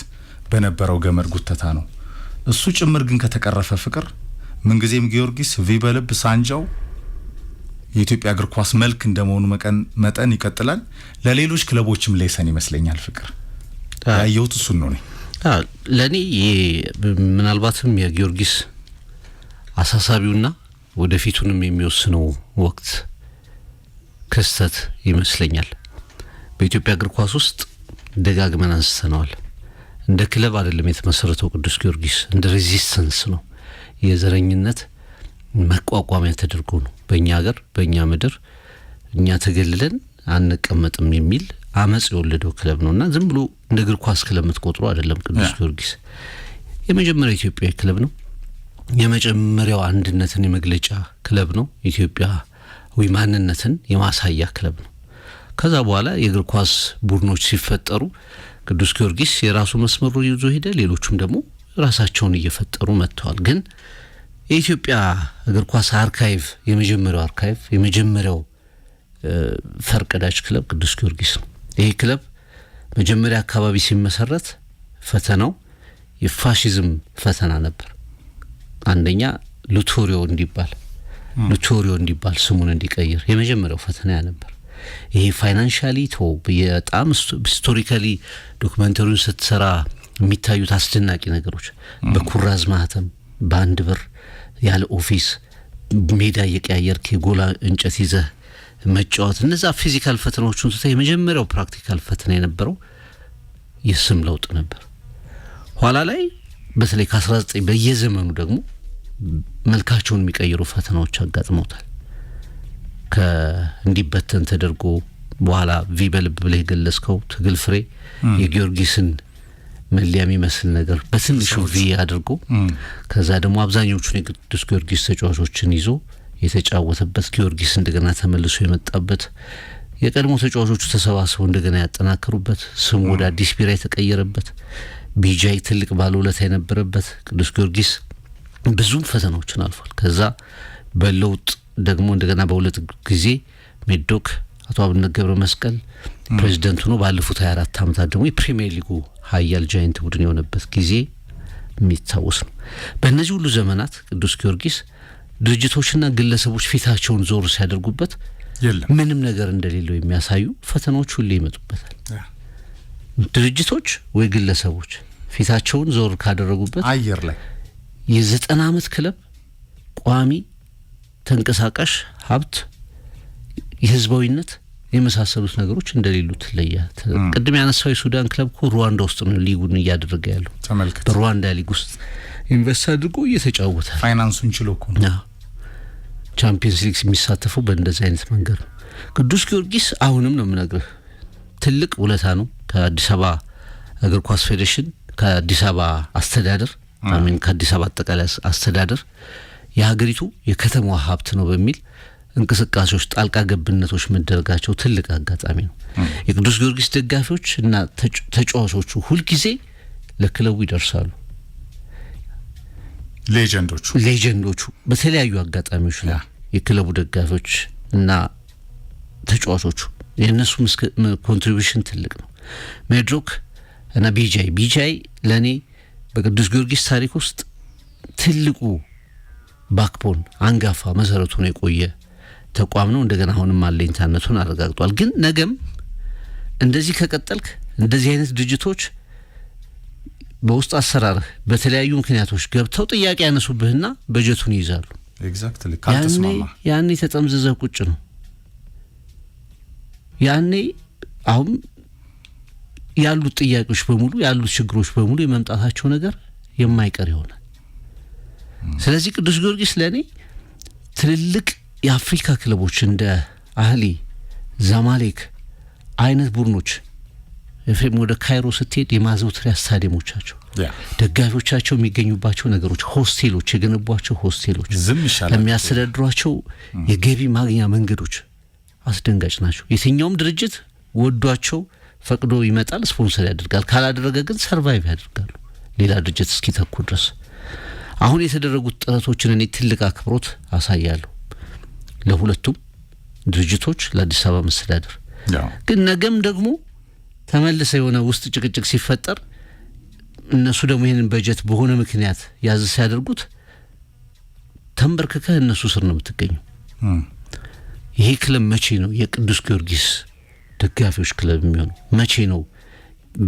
በነበረው ገመድ ጉተታ ነው። እሱ ጭምር ግን ከተቀረፈ ፍቅር ምንጊዜም ጊዮርጊስ ቪበልብ ሳንጃው የኢትዮጵያ እግር ኳስ መልክ እንደመሆኑ መጠን ይቀጥላል። ለሌሎች ክለቦችም ሌሰን ይመስለኛል ፍቅር ያየሁት እሱን ነው። ለኔ ምናልባትም የጊዮርጊስ አሳሳቢውና ወደፊቱንም የሚወስነው ወቅት ክስተት ይመስለኛል። በኢትዮጵያ እግር ኳስ ውስጥ ደጋግመን አንስተነዋል። እንደ ክለብ አይደለም የተመሰረተው ቅዱስ ጊዮርጊስ፣ እንደ ሬዚስተንስ ነው። የዘረኝነት መቋቋሚያ ተደርጎ ነው በእኛ ሀገር በእኛ ምድር እኛ ተገልለን አንቀመጥም የሚል አመጽ የወለደው ክለብ ነውና ዝም ብሎ እንደ እግር ኳስ ክለብ የምትቆጥሩ አይደለም። ቅዱስ ጊዮርጊስ የመጀመሪያው ኢትዮጵያዊ ክለብ ነው። የመጀመሪያው አንድነትን የመግለጫ ክለብ ነው። ኢትዮጵያዊ ማንነትን የማሳያ ክለብ ነው። ከዛ በኋላ የእግር ኳስ ቡድኖች ሲፈጠሩ ቅዱስ ጊዮርጊስ የራሱ መስመሩ ይዞ ሄደ። ሌሎቹም ደግሞ ራሳቸውን እየፈጠሩ መጥተዋል። ግን የኢትዮጵያ እግር ኳስ አርካይቭ የመጀመሪያው ፈርቀዳጅ ክለብ ቅዱስ ጊዮርጊስ ነው። ይሄ ክለብ መጀመሪያ አካባቢ ሲመሰረት ፈተናው የፋሺዝም ፈተና ነበር። አንደኛ ሉቶሪዮ እንዲባል ኖቶሪዮ እንዲባል ስሙን እንዲቀይር የመጀመሪያው ፈተና ነበር። ይሄ ፋይናንሻሊ በጣም ሂስቶሪካሊ ዶክመንተሪውን ስትሰራ የሚታዩት አስደናቂ ነገሮች በኩራዝ ማህተም በአንድ ብር ያለ ኦፊስ ሜዳ እየቀያየርክ የጎላ እንጨት ይዘህ መጫወት እነዛ ፊዚካል ፈተናዎቹን ስታይ የመጀመሪያው ፕራክቲካል ፈተና የነበረው የስም ለውጥ ነበር። ኋላ ላይ በተለይ ከ19 በየዘመኑ ደግሞ መልካቸውን የሚቀይሩ ፈተናዎች አጋጥመውታል። ከእንዲበተን ተደርጎ በኋላ ቪበልብ ብለህ የገለጽከው ትግል ፍሬ የጊዮርጊስን መለያ የሚመስል ነገር በትንሹ ቪ አድርጎ ከዛ ደግሞ አብዛኞቹን የቅዱስ ጊዮርጊስ ተጫዋቾችን ይዞ የተጫወተበት ጊዮርጊስ እንደገና ተመልሶ የመጣበት የቀድሞ ተጫዋቾቹ ተሰባስበው እንደገና ያጠናከሩበት ስሙ ወደ አዲስ ቢራ የተቀየረበት ቢጃይ ትልቅ ባለውለታ የነበረበት ቅዱስ ጊዮርጊስ ብዙ ፈተናዎችን አልፏል። ከዛ በለውጥ ደግሞ እንደገና በሁለት ጊዜ ሜዶክ አቶ አብነት ገብረ መስቀል ፕሬዝዳንት ሆኖ ባለፉት 24 ዓመታት ደግሞ የፕሪሚየር ሊጉ ሀያል ጃይንት ቡድን የሆነበት ጊዜ የሚታወስ ነው። በእነዚህ ሁሉ ዘመናት ቅዱስ ጊዮርጊስ ድርጅቶችና ግለሰቦች ፊታቸውን ዞር ሲያደርጉበት ምንም ነገር እንደሌለው የሚያሳዩ ፈተናዎች ሁሉ ይመጡበታል። ድርጅቶች ወይ ግለሰቦች ፊታቸውን ዞር ካደረጉበት አየር ላይ የ90 ዓመት ክለብ ቋሚ ተንቀሳቃሽ ሀብት የህዝባዊነት የመሳሰሉት ነገሮች እንደሌሉ ትለያል። ቅድም ያነሳው የሱዳን ክለብ እኮ ሩዋንዳ ውስጥ ነው ሊጉን እያደረገ ያለው። ተመልከት፣ በሩዋንዳ ሊግ ውስጥ ኢንቨስት አድርጎ እየተጫወተ ፋይናንሱን ችሎ እኮ ነው ቻምፒየንስ ሊግ የሚሳተፈው በእንደዚህ አይነት መንገድ ነው። ቅዱስ ጊዮርጊስ አሁንም ነው የምነግርህ ትልቅ ውለታ ነው ከአዲስ አበባ እግር ኳስ ፌዴሬሽን ከአዲስ አበባ አስተዳደር ከአዲስ አበባ አጠቃላይ አስተዳደር የሀገሪቱ የከተማዋ ሀብት ነው በሚል እንቅስቃሴዎች ጣልቃ ገብነቶች መደረጋቸው ትልቅ አጋጣሚ ነው። የቅዱስ ጊዮርጊስ ደጋፊዎች እና ተጫዋቾቹ ሁልጊዜ ለክለቡ ይደርሳሉ። ሌጀንዶቹ በተለያዩ አጋጣሚዎች ላይ የክለቡ ደጋፊዎች እና ተጫዋቾቹ የነሱ ኮንትሪቢዩሽን ትልቅ ነው። ሜድሮክ እና ቢጃይ ለኔ በቅዱስ ጊዮርጊስ ታሪክ ውስጥ ትልቁ ባክቦን አንጋፋ መሰረቱ ነው የቆየ ተቋም ነው። እንደገና አሁንም አለኝታነቱን አረጋግጧል። ግን ነገም እንደዚህ ከቀጠልክ እንደዚህ አይነት ድርጅቶች በውስጥ አሰራርህ በተለያዩ ምክንያቶች ገብተው ጥያቄ ያነሱብህና በጀቱን ይይዛሉ። ኤግዛክትሊ ካልተስማማ ያኔ ተጠምዝዘህ ቁጭ ነው። ያኔ አሁን ያሉት ጥያቄዎች በሙሉ ያሉት ችግሮች በሙሉ የመምጣታቸው ነገር የማይቀር ይሆናል። ስለዚህ ቅዱስ ጊዮርጊስ ለኔ ትልልቅ የአፍሪካ ክለቦች እንደ አህሊ ዛማሌክ አይነት ቡድኖች ኤፍሬም ወደ ካይሮ ስትሄድ የማዘውተሪያ ስታዲየሞቻቸው ደጋፊዎቻቸው የሚገኙባቸው ነገሮች ሆስቴሎች የገነቧቸው ሆስቴሎች የሚያስተዳድሯቸው የገቢ ማግኛ መንገዶች አስደንጋጭ ናቸው። የትኛውም ድርጅት ወዷቸው ፈቅዶ ይመጣል፣ ስፖንሰር ያደርጋል። ካላደረገ ግን ሰርቫይቭ ያደርጋሉ ሌላ ድርጅት እስኪተኩ ድረስ። አሁን የተደረጉት ጥረቶችን እኔ ትልቅ አክብሮት አሳያለሁ ለሁለቱም ድርጅቶች፣ ለአዲስ አበባ መስተዳድር። ግን ነገም ደግሞ ተመልሰ የሆነ ውስጥ ጭቅጭቅ ሲፈጠር እነሱ ደግሞ ይሄንን በጀት በሆነ ምክንያት ያዝ ሲያደርጉት ተንበርክከህ እነሱ ስር ነው የምትገኘው። ይሄ ክለብ መቼ ነው የቅዱስ ጊዮርጊስ ደጋፊዎች ክለብ የሚሆነው? መቼ ነው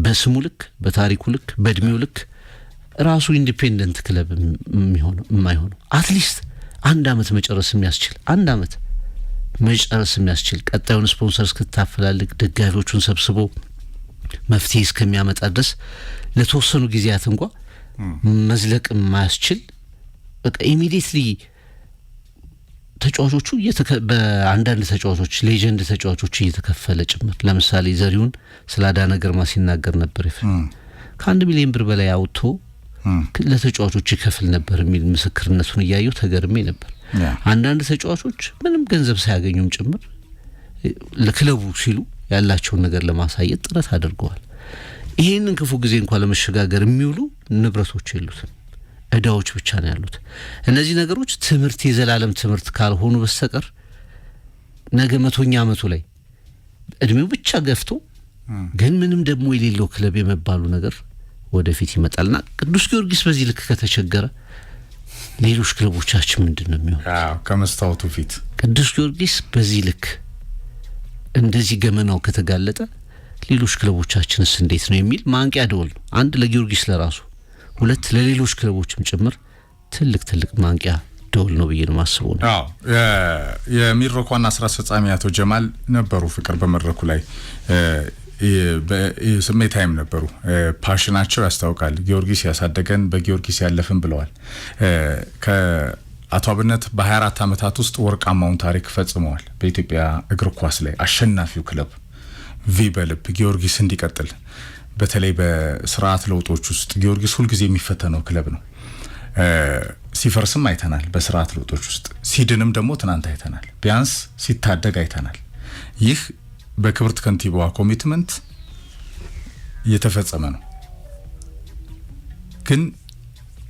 በስሙ ልክ በታሪኩ ልክ በእድሜው ልክ ራሱ ኢንዲፔንደንት ክለብ የማይሆነው? አትሊስት አንድ አመት መጨረስ የሚያስችል ቀጣዩን ስፖንሰር እስክታፈላልግ ደጋፊዎቹን ሰብስቦ መፍትሄ እስከሚያመጣ ድረስ ለተወሰኑ ጊዜያት እንኳን መዝለቅ የማያስችል በቃ ኢሚዲየትሊ ተጫዋቾቹ በአንዳንድ ተጫዋቾች ሌጀንድ ተጫዋቾች እየተከፈለ ጭምር። ለምሳሌ ዘሪሁን ስለ አዳነ ግርማ ሲናገር ነበር ከ1 ሚሊዮን ብር በላይ አውጥቶ ለተጫዋቾች ይከፍል ነበር የሚል ምስክርነቱን እያየሁ ተገርሜ ነበር። አንዳንድ ተጫዋቾች ምንም ገንዘብ ሳያገኙም ጭምር ለክለቡ ሲሉ ያላቸውን ነገር ለማሳየት ጥረት አድርገዋል። ይሄንን ክፉ ጊዜ እንኳን ለመሸጋገር የሚውሉ ንብረቶች የሉትም፣ እዳዎች ብቻ ነው ያሉት። እነዚህ ነገሮች ትምህርት የዘላለም ትምህርት ካልሆኑ በስተቀር ነገ 100ኛ አመቱ ላይ እድሜው ብቻ ገፍቶ ግን ምንም ደግሞ የሌለው ክለብ የመባሉ ነገር ወደፊት ይመጣልና ቅዱስ ጊዮርጊስ በዚህ ልክ ከተቸገረ ሌሎች ክለቦቻችን ምንድነው የሚሆነው? ከመስታወቱ ፊት ቅዱስ ጊዮርጊስ በዚህ ልክ እንደዚህ ገመናው ከተጋለጠ ሌሎች ክለቦቻችንስ እንዴት ነው የሚል ማንቂያ ደወል ነው። አንድ ለጊዮርጊስ ለራሱ፣ ሁለት ለሌሎች ክለቦችም ጭምር ትልቅ ማንቂያ ደወል ነው ብዬ ነው ማስበው ነው። የሚድሮክ ዋና ስራ አስፈጻሚ አቶ ጀማል ነበሩ ፍቅር በመድረኩ ላይ ስሜታይም ነበሩ። ፓሽናቸው ያስታውቃል። ጊዮርጊስ ያሳደገን በጊዮርጊስ ያለፍን ብለዋል። ከአቶ አብነት በ24 ዓመታት ውስጥ ወርቃማውን ታሪክ ፈጽመዋል። በኢትዮጵያ እግር ኳስ ላይ አሸናፊው ክለብ ቪበልብ ጊዮርጊስ እንዲቀጥል በተለይ በስርዓት ለውጦች ውስጥ ጊዮርጊስ ሁልጊዜ የሚፈተነው ክለብ ነው። ሲፈርስም አይተናል፣ በስርዓት ለውጦች ውስጥ ሲድንም ደግሞ ትናንት አይተናል። ቢያንስ ሲታደግ አይተናል። ይህ በክብርት ከንቲባዋ ኮሚትመንት የተፈጸመ ነው። ግን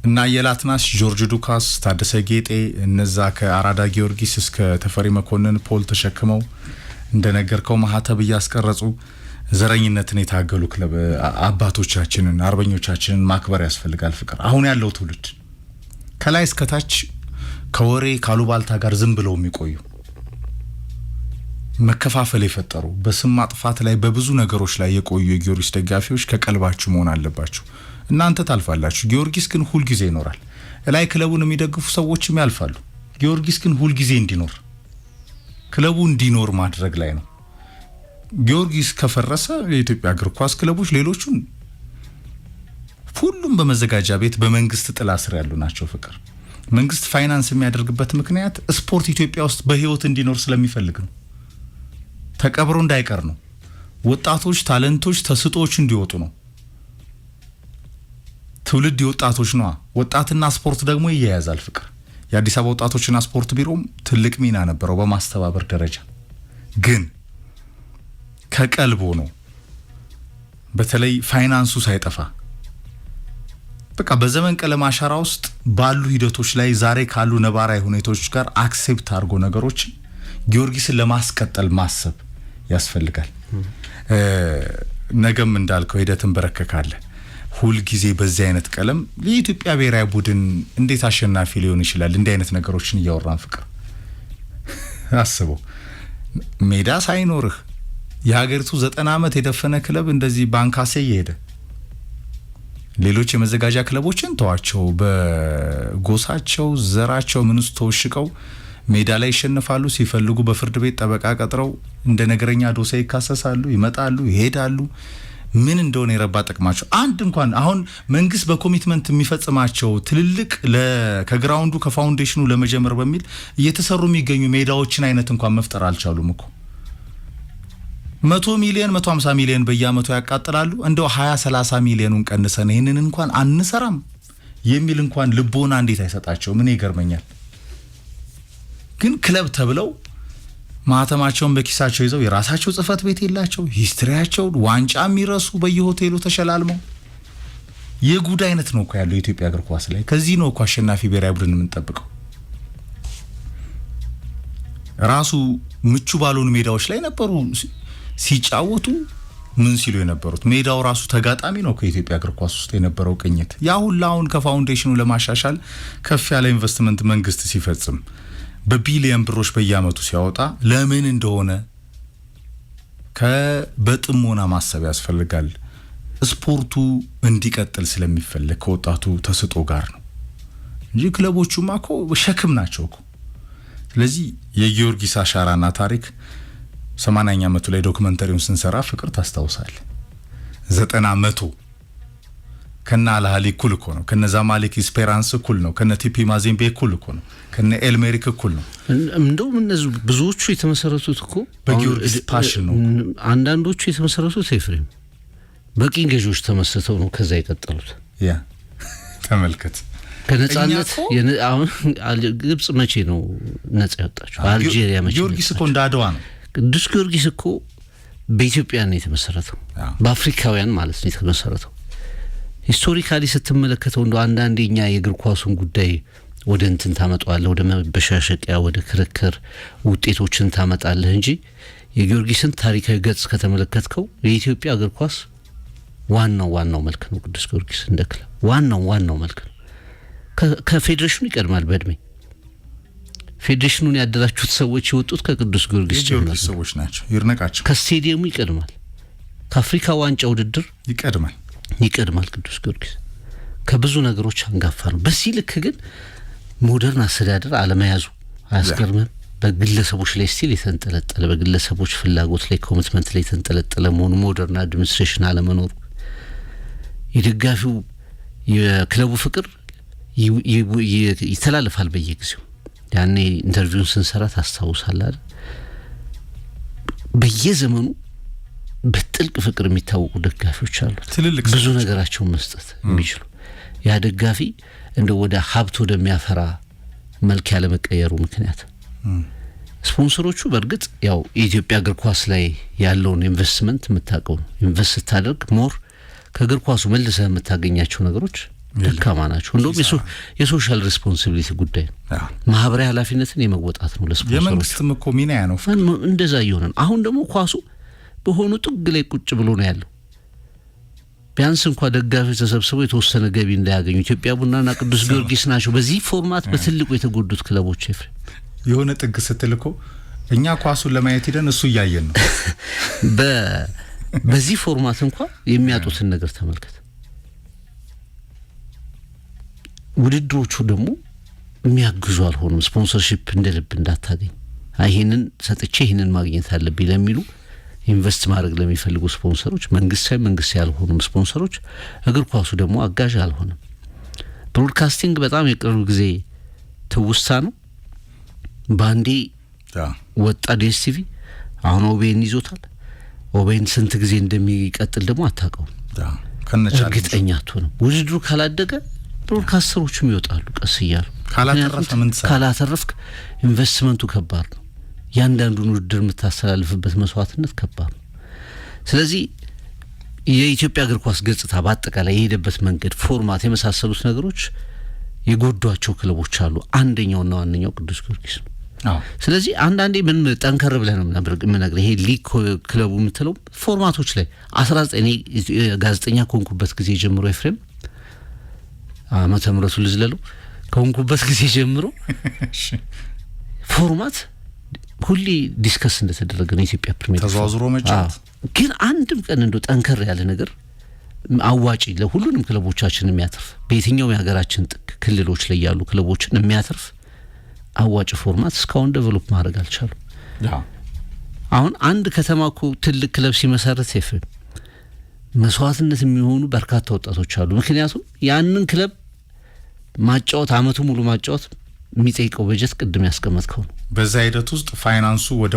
እና የላትናስ ጆርጅ ዱካስ፣ ታደሰ ጌጤ እነዛ ከአራዳ ጊዮርጊስ እስከ ተፈሪ መኮንን ፖል ተሸክመው እንደነገርከው ማህተብ እያስቀረጹ ዘረኝነትን የታገሉ ክለብ አባቶቻችንን አርበኞቻችንን ማክበር ያስፈልጋል። ፍቅር አሁን ያለው ትውልድ ከላይ እስከ ታች ከወሬ ካሉባልታ ጋር ዝም ብለው የሚቆዩ መከፋፈል የፈጠሩ በስም ማጥፋት ላይ በብዙ ነገሮች ላይ የቆዩ የጊዮርጊስ ደጋፊዎች ከቀልባችሁ መሆን አለባችሁ። እናንተ ታልፋላችሁ፣ ጊዮርጊስ ግን ሁል ጊዜ ይኖራል። ላይ ክለቡን የሚደግፉ ሰዎችም ያልፋሉ። ጊዮርጊስ ግን ሁል ጊዜ እንዲኖር ክለቡ እንዲኖር ማድረግ ላይ ነው። ጊዮርጊስ ከፈረሰ የኢትዮጵያ እግር ኳስ ክለቦች ሌሎቹን ሁሉም በመዘጋጃ ቤት በመንግስት ጥላ ስር ያሉ ናቸው። ፍቅር መንግስት ፋይናንስ የሚያደርግበት ምክንያት ስፖርት ኢትዮጵያ ውስጥ በህይወት እንዲኖር ስለሚፈልግ ነው። ተቀብሮ እንዳይቀር ነው። ወጣቶች፣ ታለንቶች፣ ተስጦች እንዲወጡ ነው። ትውልድ የወጣቶች ነው። ወጣትና ስፖርት ደግሞ ይያያዛል። ፍቅር የአዲስ አበባ ወጣቶችና ስፖርት ቢሮም ትልቅ ሚና ነበረው በማስተባበር ደረጃ። ግን ከቀልቦ ነው። በተለይ ፋይናንሱ ሳይጠፋ በቃ በዘመን ቀለም አሻራ ውስጥ ባሉ ሂደቶች ላይ ዛሬ ካሉ ነባራዊ ሁኔታዎች ጋር አክሴፕት አድርጎ ነገሮች ጊዮርጊስን ለማስቀጠል ማሰብ ያስፈልጋል። ነገም እንዳልከው ሂደትን በረከካለ ሁል ጊዜ በዚህ አይነት ቀለም ለኢትዮጵያ ብሔራዊ ቡድን እንዴት አሸናፊ ሊሆን ይችላል? እንዲህ አይነት ነገሮችን እያወራን ፍቅር አስበው። ሜዳ ሳይኖርህ የሀገሪቱ 90 ዓመት የደፈነ ክለብ እንደዚህ ባንካሴ እየሄደ ሌሎች የመዘጋጃ ክለቦችን ተዋቸው፣ በጎሳቸው ዘራቸው ምንስ ተወሽቀው ሜዳ ላይ ይሸነፋሉ። ሲፈልጉ በፍርድ ቤት ጠበቃ ቀጥረው እንደ ነገረኛ ዶሴ ይካሰሳሉ፣ ይመጣሉ፣ ይሄዳሉ። ምን እንደሆነ የረባ ጥቅማቸው አንድ እንኳን አሁን መንግስት በኮሚትመንት የሚፈጽማቸው ትልልቅ ከግራውንዱ ከፋውንዴሽኑ ለመጀመር በሚል እየተሰሩ የሚገኙ ሜዳዎችን አይነት እንኳን መፍጠር አልቻሉም እኮ። 100 ሚሊዮን 150 ሚሊዮን በየአመቱ ያቃጥላሉ። እንደው 20-30 ሚሊዮኑን ቀንሰን ይሄንን እንኳን አንሰራም የሚል እንኳን ልቦና እንዴት አይሰጣቸው? ምን ይገርመኛል። ግን ክለብ ተብለው ማህተማቸውን በኪሳቸው ይዘው የራሳቸው ጽፈት ቤት የላቸው፣ ሂስትሪያቸው ዋንጫ የሚረሱ በየሆቴሉ ተሸላልመው የጉድ አይነት ነው እኮ ያለው የኢትዮጵያ እግር ኳስ ላይ። ከዚህ ነው እኮ አሸናፊ ብሔራዊ ቡድን የምንጠብቀው። ራሱ ምቹ ባልሆኑ ሜዳዎች ላይ ነበሩ ሲጫወቱ ምን ሲሉ የነበሩት። ሜዳው ራሱ ተጋጣሚ ነው ከኢትዮጵያ እግር ኳስ ውስጥ የነበረው ቅኝት። ያ ሁሉ አሁን ከፋውንዴሽኑ ለማሻሻል ከፍ ያለ ኢንቨስትመንት መንግስት ሲፈጽም በቢሊየን ብሮች በየአመቱ ሲያወጣ ለምን እንደሆነ በጥሞና ማሰብ ያስፈልጋል። ስፖርቱ እንዲቀጥል ስለሚፈልግ ከወጣቱ ተስጦ ጋር ነው እንጂ ክለቦቹማ እኮ ሸክም ናቸው እኮ። ስለዚህ የጊዮርጊስ አሻራና ታሪክ 80ኛ አመቱ ላይ ዶክመንተሪውን ስንሰራ ፍቅር ታስታውሳል። 90 ከነ አልሃሊ እኩል እኮ ነው፣ ከነ ዛማሊክ ስፔራንስ እኩል ነው፣ ከነ ቲፒ ማዜምቤ እኩል እኮ ነው፣ ከነ ኤልሜሪክ እኩል ነው። እንደውም እነዚህ ብዙዎቹ የተመሰረቱት እኮ በጊዮርጊስ ፓሽን ነው። አንዳንዶቹ የተመሰረቱት ኤፍሬም በቅኝ ገዢዎች ተመስርተው ነው ከዛ የቀጠሉት። ያ ተመልከት። ከነጻነት አሁን ግብጽ መቼ ነው ነጻ ያወጣችው? አልጄሪያ መቼ? ጊዮርጊስ እኮ እንደ አድዋ ነው። ቅዱስ ጊዮርጊስ እኮ በኢትዮጵያ ነው የተመሰረተው፣ በአፍሪካውያን ማለት ነው የተመሰረተው። ሂስቶሪካሊ ስትመለከተው እንደው አንዳንዴኛ የእግር ኳሱን ጉዳይ ወደ እንትን ታመጣዋለህ፣ ወደ መበሻሸቂያ፣ ወደ ክርክር ውጤቶችን ታመጣለህ እንጂ የጊዮርጊስን ታሪካዊ ገጽ ከተመለከትከው የኢትዮጵያ እግር ኳስ ዋናው መልክ ነው። ቅዱስ ጊዮርጊስ እንደ ክለብ ዋናው መልክ ነው። ከፌዴሬሽኑ ይቀድማል በእድሜ። ፌዴሬሽኑን ያደራጁት ሰዎች የወጡት ከቅዱስ ጊዮርጊስ ሰዎች ናቸው። ይርነቃቸው ከስቴዲየሙ ይቀድማል። ከአፍሪካ ዋንጫ ውድድር ይቀድማል ቅዱስ ጊዮርጊስ። ከብዙ ነገሮች አንጋፋ ነው። በዚህ ልክ ግን ሞደርን አስተዳደር አለመያዙ አያስገርምም? በግለሰቦች ላይ ስቲል የተንጠለጠለ በግለሰቦች ፍላጎት ላይ ኮሚትመንት ላይ የተንጠለጠለ መሆኑ፣ ሞደርን አድሚኒስትሬሽን አለመኖሩ፣ የደጋፊው የክለቡ ፍቅር ይተላለፋል በየጊዜው። ያኔ ኢንተርቪውን ስንሰራ ታስታውሳለህ አይደል? በየዘመኑ በጥልቅ ፍቅር የሚታወቁ ደጋፊዎች አሉ። ብዙ ነገራቸውን መስጠት የሚችሉ ያ ደጋፊ እንደው ወደ ሀብት ወደሚያፈራ መልክ ያለ መቀየሩ ምክንያት ስፖንሰሮቹ በእርግጥ ያው የኢትዮጵያ እግር ኳስ ላይ ያለውን ኢንቨስትመንት የምታውቀው ኢንቨስት ስታደርግ ሞር ከእግር ኳሱ መልሰህ የምታገኛቸው ነገሮች ደካማ ናቸው። እንደውም የሶሻል ሪስፖንሲቢሊቲ ጉዳይ ነው። ማህበራዊ ኃላፊነትን የመወጣት ነው ለስፖንሰሮች። የመንግስትም እኮ ሚና ያ ነው። እንደዛ እየሆነ ነው። አሁን ደግሞ ኳሱ በሆኑ ጥግ ላይ ቁጭ ብሎ ነው ያለው። ቢያንስ እንኳን ደጋፊዎች ተሰብስበው የተወሰነ ገቢ እንዳያገኙ ኢትዮጵያ ቡናና ቅዱስ ጊዮርጊስ ናቸው በዚህ ፎርማት በትልቁ የተጎዱት ክለቦች። ኤፍሬም የሆነ ጥግ ስትልኮ እኛ ኳሱን ለማየት ሄደን እሱ እያየን ነው። በዚህ ፎርማት እንኳን የሚያጡትን ነገር ተመልከት። ውድድሮቹ ደግሞ የሚያግዙ አልሆኑም። ስፖንሰርሺፕ እንደ ልብ እንዳታገኝ ይሄንን ሰጥቼ ይሄንን ማግኘት አለብኝ ለሚሉ ኢንቨስት ማድረግ ለሚፈልጉ ስፖንሰሮች፣ መንግስት ያልሆኑም ስፖንሰሮች፣ እግር ኳሱ ደግሞ አጋዥ አልሆነም። ብሮድካስቲንግ በጣም የቅርብ ጊዜ ትውስታ ነው። ባንዴ ወጣ ዲኤስቲቪ፣ አሁን ኦቤን ይዞታል። ኦቤን ስንት ጊዜ እንደሚቀጥል ደግሞ አታውቀውም፣ እርግጠኛ አትሆንም። ውድድሩ ካላደገ ብሮድካስተሮቹም ይወጣሉ ቀስ እያሉ። ካላተረፍክ ኢንቨስትመንቱ ከባድ ነው። ያንዳንዱን ውድድር የምታስተላልፍበት መስዋዕትነት ከባድ ነው። ስለዚህ የኢትዮጵያ እግር ኳስ ገጽታ በአጠቃላይ የሄደበት መንገድ፣ ፎርማት የመሳሰሉት ነገሮች የጎዷቸው ክለቦች አሉ። አንደኛውና ዋነኛው ቅዱስ ጊዮርጊስ ነው። ስለዚህ አንዳንዴ ምን ጠንከር ብለህ ነው የምነግርህ። ይሄ ሊግ ክለቡ የምትለው ፎርማቶች ላይ 19 ጋዜጠኛ ከሆንኩበት ጊዜ ጀምሮ ኤፍሬም ዓመተ ምሕረቱ ልዝለለው ከሆንኩበት ጊዜ ጀምሮ ፎርማት ሁሌ ዲስከስ እንደተደረገ ነው። ኢትዮጵያ ፕሪሚየር ተዛዝሮ መጫወት ግን አንድም ቀን እንደው ጠንከር ያለ ነገር አዋጪ ለሁሉንም ክለቦቻችን የሚያተርፍ በየትኛው የሀገራችን ጥግ ክልሎች ላይ ያሉ ክለቦችን የሚያተርፍ አዋጭ ፎርማት እስካሁን ዴቨሎፕ ማድረግ አልቻሉም። አሁን አንድ ከተማ እኮ ትልቅ ክለብ ሲመሰረት ኤፍሬም መስዋዕትነት የሚሆኑ በርካታ ወጣቶች አሉ። ምክንያቱም ያንን ክለብ ማጫወት አመቱ ሙሉ ማጫወት የሚጠይቀው በጀት ቅድም ያስቀመጥከው ነው። በዛ ሂደት ውስጥ ፋይናንሱ ወደ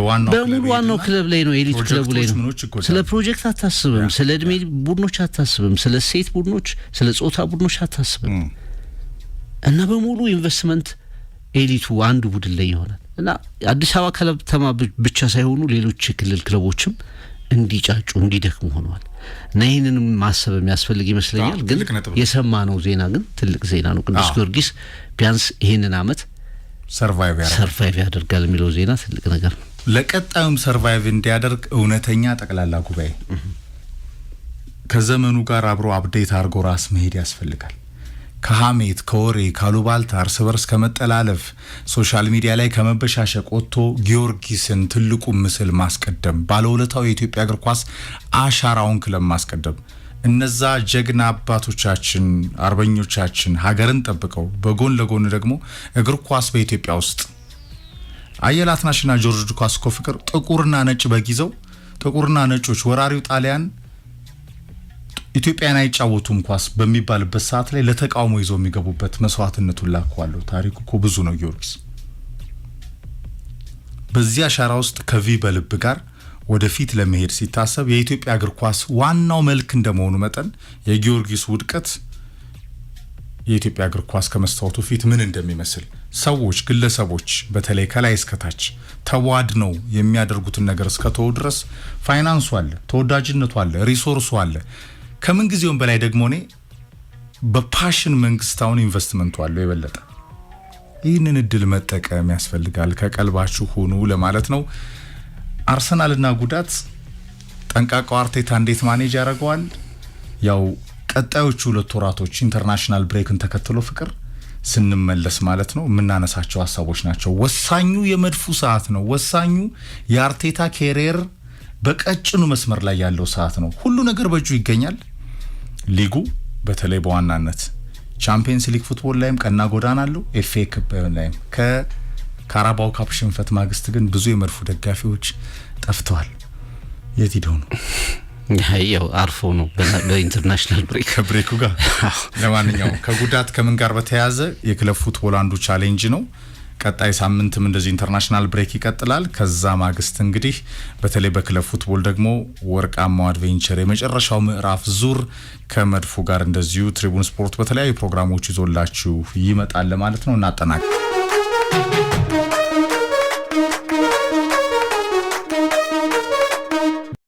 ዋናው ክለብ ላይ ነው፣ ኤሊት ክለቡ ላይ ነው። ስለ ፕሮጀክት አታስብም፣ ስለ እድሜ ቡድኖች አታስብም፣ ስለ ሴት ቡድኖች፣ ስለ ጾታ ቡድኖች አታስብም። እና በሙሉ ኢንቨስትመንት ኤሊቱ አንድ ቡድን ላይ ይሆናል። እና አዲስ አበባ ከተማ ብቻ ሳይሆኑ ሌሎች የክልል ክለቦችም እንዲጫጩ እንዲደክሙ ሆነዋል። እና ይህንን ማሰብ የሚያስፈልግ ይመስለኛል። ግን የሰማነው ዜና ግን ትልቅ ዜና ነው። ቅዱስ ጊዮርጊስ ቢያንስ ይህንን አመት ሰርቫይቭ ያደርጋል የሚለው ዜና ትልቅ ነገር ነው። ለቀጣዩም ሰርቫይቭ እንዲያደርግ እውነተኛ ጠቅላላ ጉባኤ ከዘመኑ ጋር አብሮ አፕዴት አድርጎ ራስ መሄድ ያስፈልጋል። ከሀሜት ከወሬ ካሉባልታ እርስ በርስ ከመጠላለፍ ሶሻል ሚዲያ ላይ ከመበሻሸቅ ወጥቶ ጊዮርጊስን ትልቁ ምስል ማስቀደም፣ ባለውለታው የኢትዮጵያ እግር ኳስ አሻራውን ክለብ ማስቀደም፣ እነዛ ጀግና አባቶቻችን አርበኞቻችን ሀገርን ጠብቀው በጎን ለጎን ደግሞ እግር ኳስ በኢትዮጵያ ውስጥ አየላት ናሽና ጆርጅ ዱካስ እኮ ፍቅር ጥቁርና ነጭ በጊዜው ጥቁርና ነጮች ወራሪው ጣሊያን ኢትዮጵያን አይጫወቱም ኳስ በሚባልበት ሰዓት ላይ ለተቃውሞ ይዘው የሚገቡበት መስዋዕትነቱን ላኳለው። ታሪኩ እኮ ብዙ ነው። ጊዮርጊስ በዚህ አሻራ ውስጥ ከቪ በልብ ጋር ወደፊት ለመሄድ ሲታሰብ የኢትዮጵያ እግር ኳስ ዋናው መልክ እንደመሆኑ መጠን የጊዮርጊስ ውድቀት የኢትዮጵያ እግር ኳስ ከመስታወቱ ፊት ምን እንደሚመስል ሰዎች፣ ግለሰቦች በተለይ ከላይ እስከታች ተዋድነው የሚያደርጉትን ነገር እስከተው ድረስ ፋይናንሱ አለ፣ ተወዳጅነቱ አለ፣ ሪሶርሱ አለ። ከምን ጊዜውም በላይ ደግሞ እኔ በፓሽን መንግስታውን ኢንቨስትመንቱ አለው የበለጠ። ይህንን እድል መጠቀም ያስፈልጋል። ከቀልባችሁ ሁኑ ለማለት ነው። አርሰናልና ጉዳት ጠንቃቃው አርቴታ እንዴት ማኔጅ ያደርገዋል? ያው ቀጣዮቹ 2 ወራቶች ኢንተርናሽናል ብሬክን ተከትሎ ፍቅር ስንመለስ ማለት ነው የምናነሳቸው ሀሳቦች ናቸው። ወሳኙ የመድፉ ሰዓት ነው። ወሳኙ የአርቴታ ኬሪየር በቀጭኑ መስመር ላይ ያለው ሰዓት ነው። ሁሉ ነገር በእጁ ይገኛል። ሊጉ በተለይ በዋናነት ቻምፒየንስ ሊግ ፉትቦል ላይም ቀና ጎዳና አለው። ኤፍኤ ካፕ ላይም ከካራባው ካፕ ሽንፈት ማግስት ግን ብዙ የመድፉ ደጋፊዎች ጠፍተዋል። የት ሄደው ነው? ያው አርፎ ነው በኢንተርናሽናል ብሬኩ ጋር። ለማንኛውም ከጉዳት ከምን ጋር በተያያዘ የክለብ ፉትቦል አንዱ ቻሌንጅ ነው። ቀጣይ ሳምንትም እንደዚህ ኢንተርናሽናል ብሬክ ይቀጥላል። ከዛ ማግስት እንግዲህ በተለይ በክለብ ፉትቦል ደግሞ ወርቃማው አድቬንቸር የመጨረሻው ምዕራፍ ዙር ከመድፉ ጋር እንደዚሁ ትሪቡን ስፖርት በተለያዩ ፕሮግራሞች ይዞላችሁ ይመጣል ማለት ነው። እናጠናቅ